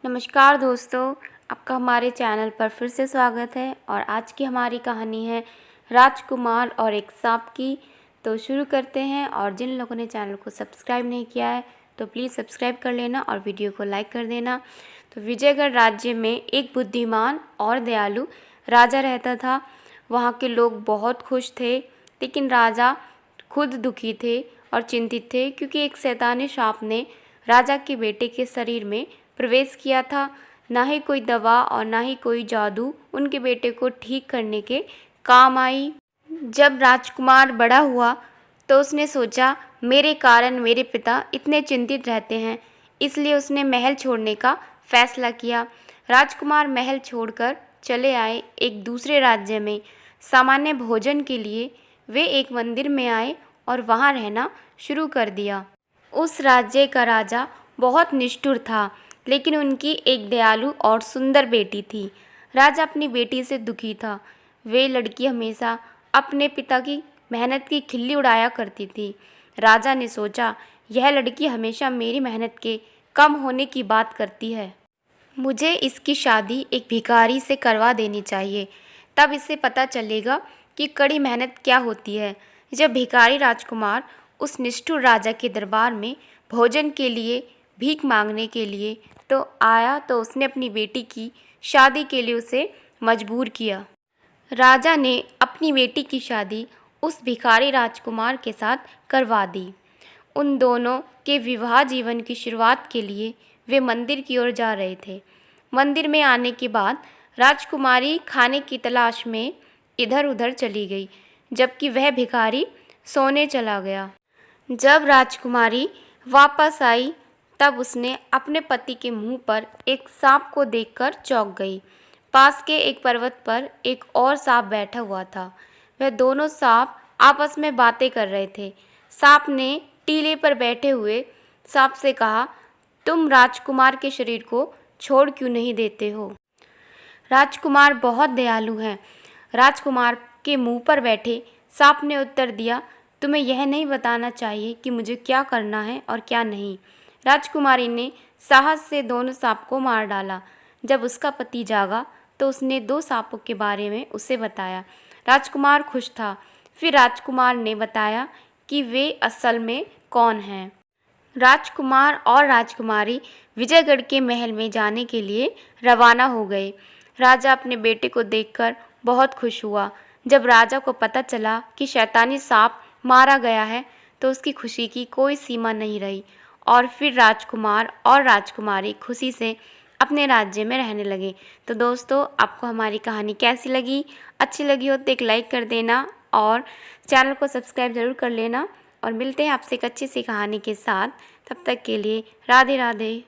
नमस्कार दोस्तों, आपका हमारे चैनल पर फिर से स्वागत है। और आज की हमारी कहानी है राजकुमार और एक सांप की। तो शुरू करते हैं। और जिन लोगों ने चैनल को सब्सक्राइब नहीं किया है तो प्लीज़ सब्सक्राइब कर लेना और वीडियो को लाइक कर देना। तो विजयगढ़ राज्य में एक बुद्धिमान और दयालु राजा रहता था। वहाँ के लोग बहुत खुश थे, लेकिन राजा खुद दुखी थे और चिंतित थे, क्योंकि एक शैतानी सांप ने राजा के बेटे के शरीर में प्रवेश किया था। ना ही कोई दवा और ना ही कोई जादू उनके बेटे को ठीक करने के काम आई। जब राजकुमार बड़ा हुआ तो उसने सोचा, मेरे कारण मेरे पिता इतने चिंतित रहते हैं, इसलिए उसने महल छोड़ने का फैसला किया। राजकुमार महल छोड़कर चले आए एक दूसरे राज्य में। सामान्य भोजन के लिए वे एक मंदिर में आए और वहाँ रहना शुरू कर दिया। उस राज्य का राजा बहुत निष्ठुर था, लेकिन उनकी एक दयालु और सुंदर बेटी थी। राजा अपनी बेटी से दुखी था। वे लड़की हमेशा अपने पिता की मेहनत की खिल्ली उड़ाया करती थी। राजा ने सोचा, यह लड़की हमेशा मेरी मेहनत के कम होने की बात करती है। मुझे इसकी शादी एक भिखारी से करवा देनी चाहिए, तब इसे पता चलेगा कि कड़ी मेहनत क्या होती है। जब भिखारी राजकुमार उस निष्ठुर राजा के दरबार में भोजन के लिए भीख मांगने के लिए तो आया, तो उसने अपनी बेटी की शादी के लिए उसे मजबूर किया। राजा ने अपनी बेटी की शादी उस भिखारी राजकुमार के साथ करवा दी। उन दोनों के विवाह जीवन की शुरुआत के लिए वे मंदिर की ओर जा रहे थे। मंदिर में आने के बाद राजकुमारी खाने की तलाश में इधर उधर चली गई, जबकि वह भिखारी सोने चला गया। जब राजकुमारी वापस आई तब उसने अपने पति के मुंह पर एक सांप को देखकर चौंक गई। पास के एक पर्वत पर एक और सांप बैठा हुआ था। वह दोनों सांप आपस में बातें कर रहे थे। सांप ने टीले पर बैठे हुए सांप से कहा, तुम राजकुमार के शरीर को छोड़ क्यों नहीं देते हो? राजकुमार बहुत दयालु हैं। राजकुमार के मुंह पर बैठे सांप ने उत्तर दिया, तुम्हें यह नहीं बताना चाहिए कि मुझे क्या करना है और क्या नहीं। राजकुमारी ने साहस से दोनों सांप को मार डाला। जब उसका पति जागा तो उसने दो सांपों के बारे में उसे बताया। राजकुमार खुश था। फिर राजकुमार ने बताया कि वे असल में कौन हैं। राजकुमार और राजकुमारी विजयगढ़ के महल में जाने के लिए रवाना हो गए। राजा अपने बेटे को देखकर बहुत खुश हुआ। जब राजा को पता चला कि शैतानी सांप मारा गया है तो उसकी खुशी की कोई सीमा नहीं रही। और फिर राजकुमार और राजकुमारी खुशी से अपने राज्य में रहने लगे। तो दोस्तों, आपको हमारी कहानी कैसी लगी? अच्छी लगी हो तो एक लाइक कर देना और चैनल को सब्सक्राइब ज़रूर कर लेना। और मिलते हैं आपसे एक अच्छी सी कहानी के साथ। तब तक के लिए राधे राधे।